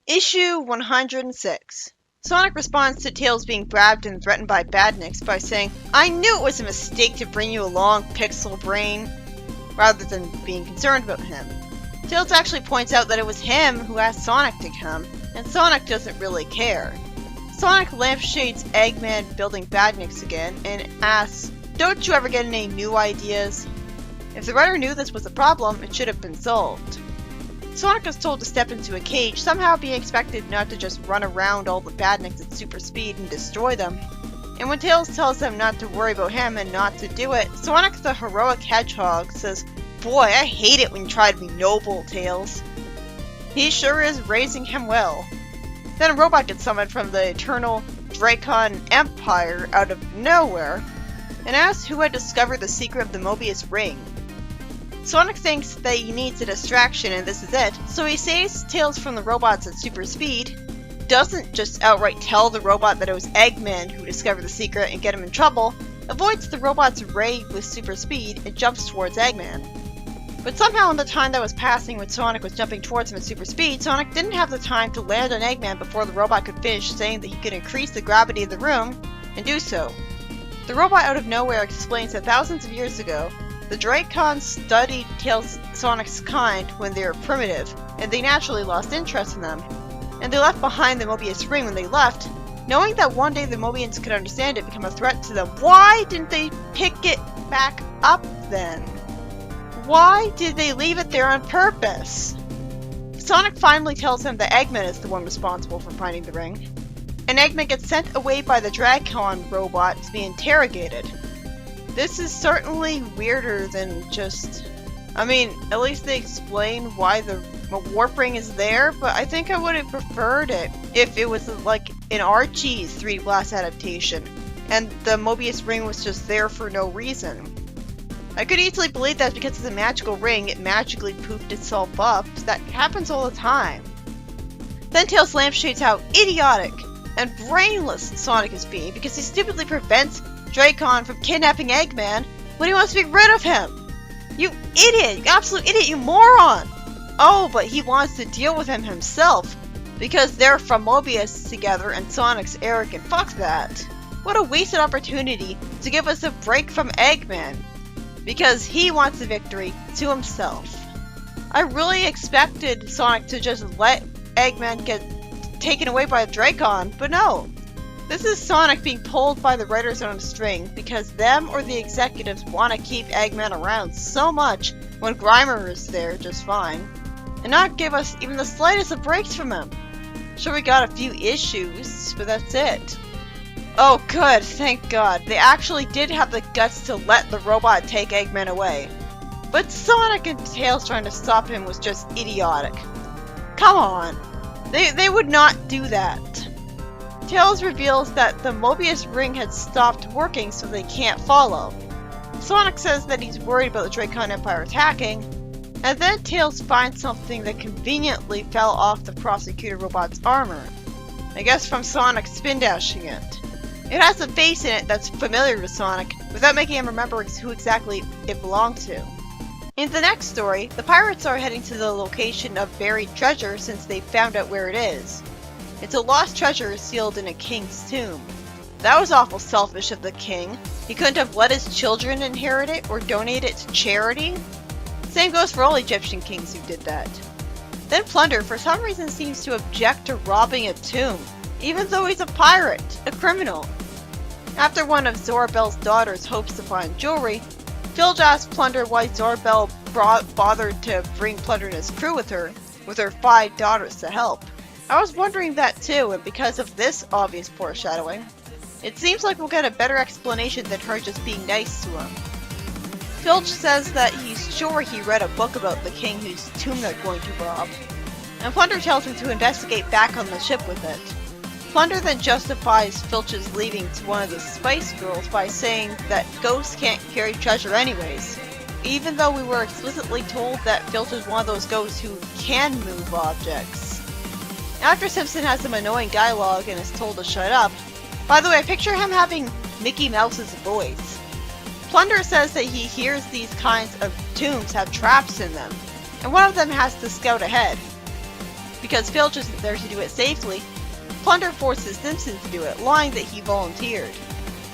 Issue 106. Sonic responds to Tails being grabbed and threatened by Badniks by saying, "I knew it was a mistake to bring you along, Pixel Brain," rather than being concerned about him. Tails actually points out that it was him who asked Sonic to come, and Sonic doesn't really care. Sonic lampshades Eggman building Badniks again and asks, "Don't you ever get any new ideas?" If the writer knew this was a problem, it should have been solved. Sonic is told to step into a cage, somehow being expected not to just run around all the Badniks at super speed and destroy them. And when Tails tells them not to worry about him and not to do it, Sonic the heroic hedgehog says, "Boy, I hate it when you try to be noble, Tails." He sure is raising him well. Then a robot gets summoned from the eternal Dracon Empire out of nowhere and asks who had discovered the secret of the Mobius ring. Sonic thinks that he needs a distraction and this is it, so he saves Tails from the robots at super speed, doesn't just outright tell the robot that it was Eggman who discovered the secret and get him in trouble, avoids the robot's ray with super speed and jumps towards Eggman. But somehow in the time that was passing when Sonic was jumping towards him at super speed, Sonic didn't have the time to land on Eggman before the robot could finish saying that he could increase the gravity of the room and do so. The robot out of nowhere explains that thousands of years ago, the Dracons studied Sonic's kind when they were primitive, and they naturally lost interest in them. And they left behind the Mobius ring when they left, knowing that one day the Mobians could understand it become a threat to them. Why didn't they pick it back up then? Why did they leave it there on purpose? Sonic finally tells him that Eggman is the one responsible for finding the ring, and Eggman gets sent away by the Dracon robot to be interrogated. This is certainly weirder than just... at least they explain why the warp ring is there, but I think I would have preferred it if it was like an Archie's 3 Blast adaptation, and the Mobius ring was just there for no reason. I could easily believe that because it's a magical ring, it magically poofed itself up. That happens all the time. Then Tails lampshades how idiotic and brainless Sonic is being because he stupidly prevents Dracon from kidnapping Eggman when he wants to be rid of him. You idiot! You absolute idiot! You moron! Oh, but he wants to deal with him himself because they're from Mobius together and Sonic's arrogant. Fuck that. What a wasted opportunity to give us a break from Eggman because he wants the victory to himself. I really expected Sonic to just let Eggman get taken away by a Dracon, but no. This is Sonic being pulled by the writers on a string because them or the executives want to keep Eggman around so much when Grimer is there just fine, and not give us even the slightest of breaks from him. Sure, we got a few issues, but that's it. Oh good, thank God. They actually did have the guts to let the robot take Eggman away. But Sonic and Tails trying to stop him was just idiotic. Come on. They would not do that. Tails reveals that the Mobius ring had stopped working so they can't follow. Sonic says that he's worried about the Dracon Empire attacking, and then Tails finds something that conveniently fell off the prosecutor robot's armor. I guess from Sonic spin dashing it. It has a face in it that's familiar to Sonic, without making him remember who exactly it belonged to. In the next story, the pirates are heading to the location of buried treasure since they found out where it is. It's a lost treasure sealed in a king's tomb. That was awful selfish of the king. He couldn't have let his children inherit it or donate it to charity. Same goes for all Egyptian kings who did that. Then Plunder, for some reason, seems to object to robbing a tomb, even though he's a pirate, a criminal. After one of Zorabel's daughters hopes to find jewelry, Filch asks Plunder why Zorabel bothered to bring Plunder and his crew with her 5 daughters to help. I was wondering that too, and because of this obvious foreshadowing, it seems like we'll get a better explanation than her just being nice to him. Filch says that he's sure he read a book about the king whose tomb they're going to rob, and Plunder tells him to investigate back on the ship with it. Plunder then justifies Filch's leaving to one of the Spice Girls by saying that ghosts can't carry treasure anyways, even though we were explicitly told that Filch is one of those ghosts who can move objects. After Simpson has some annoying dialogue and is told to shut up, by the way, I picture him having Mickey Mouse's voice. Plunder says that he hears these kinds of tombs have traps in them, and one of them has to scout ahead. because Filch isn't there to do it safely, Plunder forces Simpson to do it, lying that he volunteered.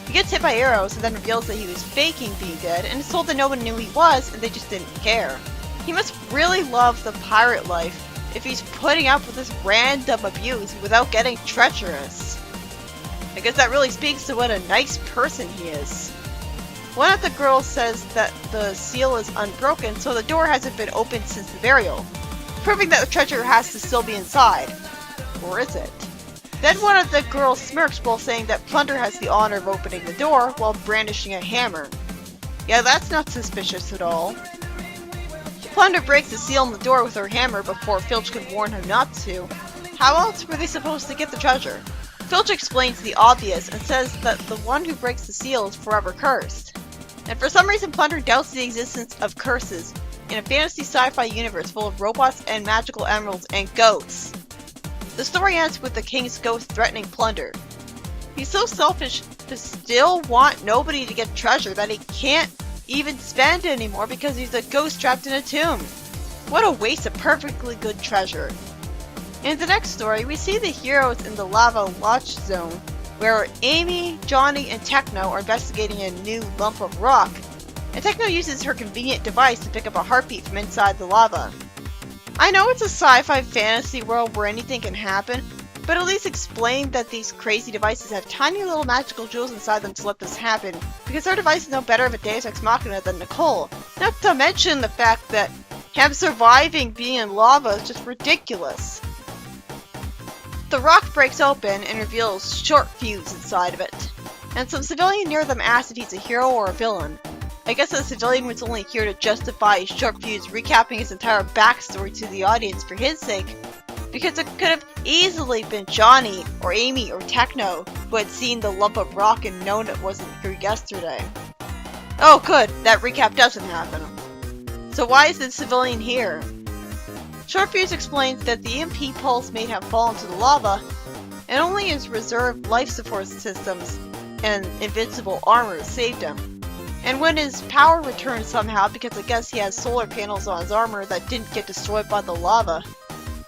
He gets hit by arrows and then reveals that he was faking being dead and is told that no one knew he was and they just didn't care. He must really love the pirate life if he's putting up with this random abuse without getting treacherous. I guess that really speaks to what a nice person he is. One of the girls says that the seal is unbroken, so the door hasn't been opened since the burial, proving that the treasure has to still be inside. Or is it? Then one of the girls smirks while saying that Plunder has the honor of opening the door while brandishing a hammer. Yeah, that's not suspicious at all. Plunder breaks the seal in the door with her hammer before Filch could warn him not to. How else were they supposed to get the treasure? Filch explains the obvious and says that the one who breaks the seal is forever cursed. And for some reason Plunder doubts the existence of curses in a fantasy sci-fi universe full of robots and magical emeralds and ghosts. The story ends with the king's ghost threatening Plunder. He's so selfish to still want nobody to get treasure that he can't even spend anymore because he's a ghost trapped in a tomb. What a waste of perfectly good treasure. In the next story, we see the heroes in the Lava Loch Zone, where Amy, Johnny, and Techno are investigating a new lump of rock, and Techno uses her convenient device to pick up a heartbeat from inside the lava. I know it's a sci-fi fantasy world where anything can happen, but at least explain that these crazy devices have tiny little magical jewels inside them to let this happen, because our device is no better of a Deus Ex Machina than Nicole, not to mention the fact that him surviving being in lava is just ridiculous. The rock breaks open and reveals Short Fuse inside of it, and some civilian near them asks if he's a hero or a villain. I guess the civilian was only here to justify Short Fuse recapping his entire backstory to the audience for his sake, because it could have easily been Johnny or Amy or Techno who had seen the lump of rock and known it wasn't here yesterday. Oh good, that recap doesn't happen. So why is the civilian here? Short Fuse explains that the EMP pulse made him fall into the lava, and only his reserve life support systems and invincible armor saved him. And when his power returned somehow, because I guess he has solar panels on his armor that didn't get destroyed by the lava,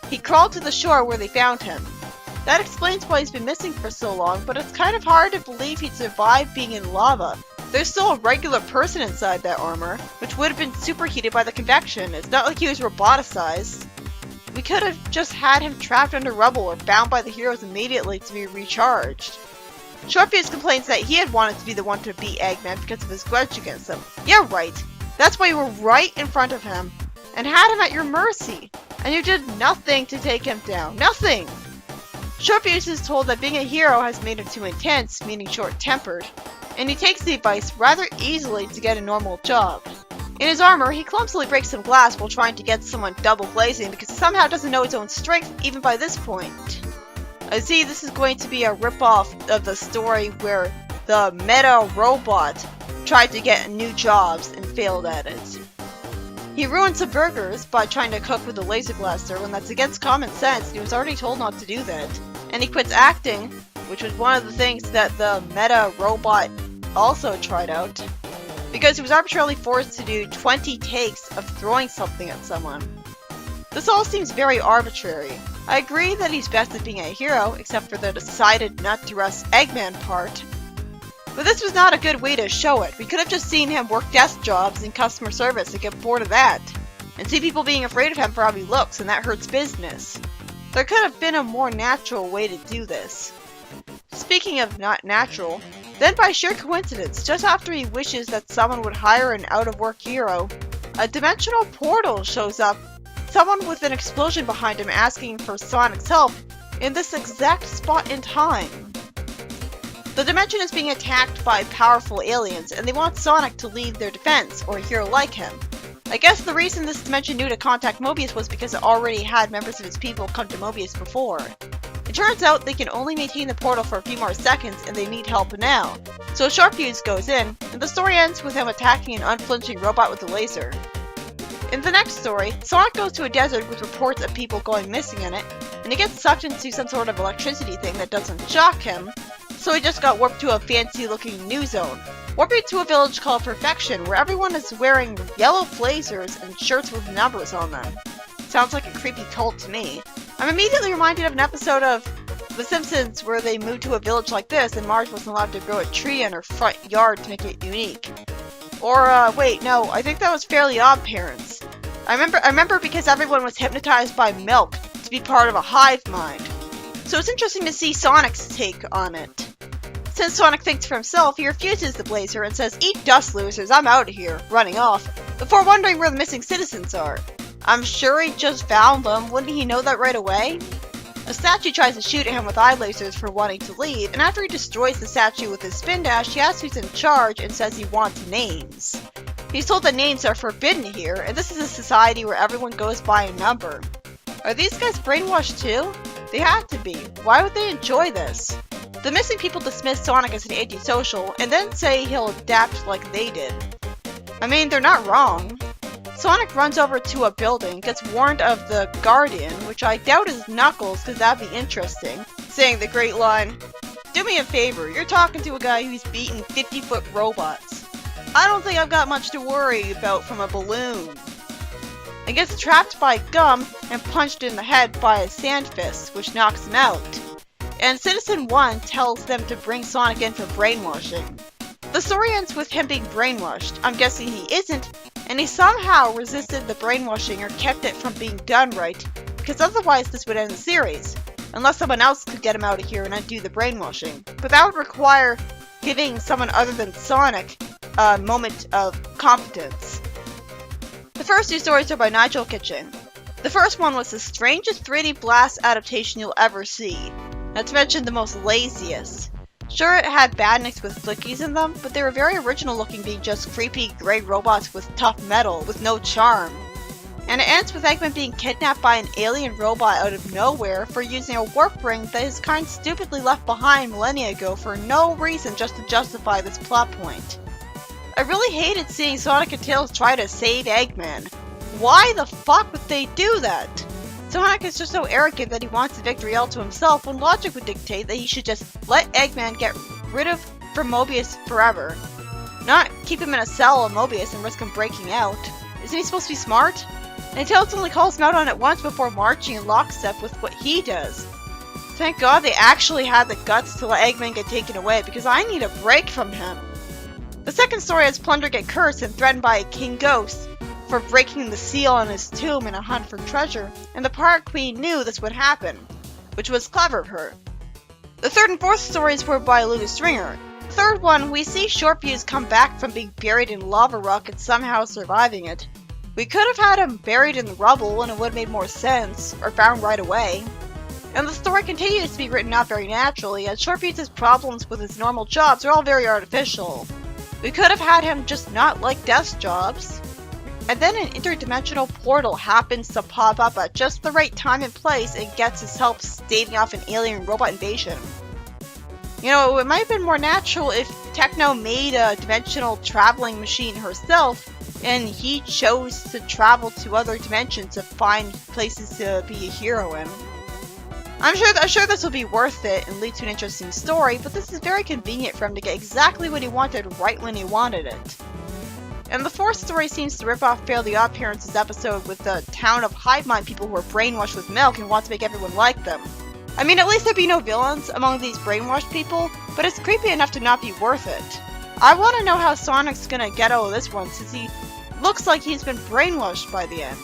he crawled to the shore where they found him. That explains why he's been missing for so long, but it's kind of hard to believe he'd survive being in lava. There's still a regular person inside that armor, which would have been superheated by the convection. It's not like he was roboticized. We could have just had him trapped under rubble or bound by the heroes immediately to be recharged. Short Fuse complains that he had wanted to be the one to beat Eggman because of his grudge against him. Yeah, right. That's why you were right in front of him and had him at your mercy, and you did nothing to take him down. Nothing! Short Fuse is told that being a hero has made him too intense, meaning short-tempered, and he takes the advice rather easily to get a normal job. In his armor, he clumsily breaks some glass while trying to get someone double glazing because he somehow doesn't know his own strength even by this point. I see this is going to be a ripoff of the story where the meta robot tried to get new jobs and failed at it. He ruined some burgers by trying to cook with a laser blaster when that's against common sense and he was already told not to do that. And he quits acting, which was one of the things that the meta robot also tried out, because he was arbitrarily forced to do 20 takes of throwing something at someone. This all seems very arbitrary. I agree that he's best at being a hero, except for the decided not to rest Eggman part. But this was not a good way to show it. We could have just seen him work desk jobs in customer service and get bored of that, and see people being afraid of him for how he looks, and that hurts business. There could have been a more natural way to do this. Speaking of not natural, then by sheer coincidence, just after he wishes that someone would hire an out-of-work hero, a dimensional portal shows up, someone with an explosion behind him asking for Sonic's help in this exact spot in time. The dimension is being attacked by powerful aliens, and they want Sonic to lead their defense, or a hero like him. I guess the reason this dimension knew to contact Mobius was because it already had members of its people come to Mobius before. It turns out they can only maintain the portal for a few more seconds and they need help now. So Short Fuse goes in, and the story ends with him attacking an unflinching robot with a laser. In the next story, Sonic goes to a desert with reports of people going missing in it, and he gets sucked into some sort of electricity thing that doesn't shock him, so he just got warped to a fancy looking new zone. Warping to a village called Perfection, where everyone is wearing yellow blazers and shirts with numbers on them. Sounds like a creepy cult to me. I'm immediately reminded of an episode of The Simpsons where they moved to a village like this and Marge wasn't allowed to grow a tree in her front yard to make it unique. Or, wait, no, I think that was Fairly Odd Parents. I remember because everyone was hypnotized by milk to be part of a hive mind. So it's interesting to see Sonic's take on it. Since Sonic thinks for himself, he refuses the blazer and says, "Eat dust, losers, I'm out of here," running off, before wondering where the missing citizens are. I'm sure he just found them, wouldn't he know that right away? A statue tries to shoot at him with eye lasers for wanting to leave, and after he destroys the statue with his spin dash, he asks who's in charge and says he wants names. He's told that names are forbidden here, and this is a society where everyone goes by a number. Are these guys brainwashed too? They have to be. Why would they enjoy this? The missing people dismiss Sonic as an antisocial, and then say he'll adapt like they did. I mean, they're not wrong. Sonic runs over to a building, gets warned of the Guardian, which I doubt is Knuckles because that'd be interesting, saying the great line, "Do me a favor, you're talking to a guy who's beaten 50-foot robots. I don't think I've got much to worry about from a balloon." And gets trapped by gum and punched in the head by a sand fist, which knocks him out. And Citizen 1 tells them to bring Sonic in for brainwashing. The story ends with him being brainwashed. I'm guessing he isn't, and he somehow resisted the brainwashing or kept it from being done right, because otherwise this would end the series, unless someone else could get him out of here and undo the brainwashing. But that would require giving someone other than Sonic a moment of competence. The first two stories are by Nigel Kitchen. The first one was the strangest 3D Blast adaptation you'll ever see, not to mention the most laziest. Sure, it had badniks with flickies in them, but they were very original looking, being just creepy grey robots with tough metal, with no charm. And it ends with Eggman being kidnapped by an alien robot out of nowhere for using a warp ring that his kind stupidly left behind millennia ago for no reason, just to justify this plot point. I really hated seeing Sonic and Tails try to save Eggman. Why the fuck would they do that? Sonic is just so arrogant that he wants the victory all to himself, when logic would dictate that he should just let Eggman get rid of from Mobius forever. Not keep him in a cell of Mobius and risk him breaking out. Isn't he supposed to be smart? And Tails only calls him out on it once before marching in lockstep with what he does. Thank God they actually had the guts to let Eggman get taken away, because I need a break from him. The second story has Plunder get cursed and threatened by a King Ghost for breaking the seal on his tomb in a hunt for treasure, and the Pirate Queen knew this would happen, which was clever of her. The third and fourth stories were by Lucas Stringer. The third one, we see Shortfuse come back from being buried in lava rock and somehow surviving it. We could have had him buried in the rubble and it would have made more sense, or found right away. And the story continues to be written not very naturally, as Shortfuse's problems with his normal jobs are all very artificial. We could have had him just not like desk jobs. And then an interdimensional portal happens to pop up at just the right time and place and gets his help staving off an alien robot invasion. You know, it might have been more natural if Techno made a dimensional traveling machine herself and he chose to travel to other dimensions to find places to be a hero in. I'm sure this will be worth it and lead to an interesting story, but this is very convenient for him to get exactly what he wanted right when he wanted it. And the fourth story seems to rip off Fairly Odd Parents' episode with the town of hive mind people who are brainwashed with milk and want to make everyone like them. I mean, at least there'd be no villains among these brainwashed people, but it's creepy enough to not be worth it. I want to know how Sonic's gonna get out of this one, since he looks like he's been brainwashed by the end.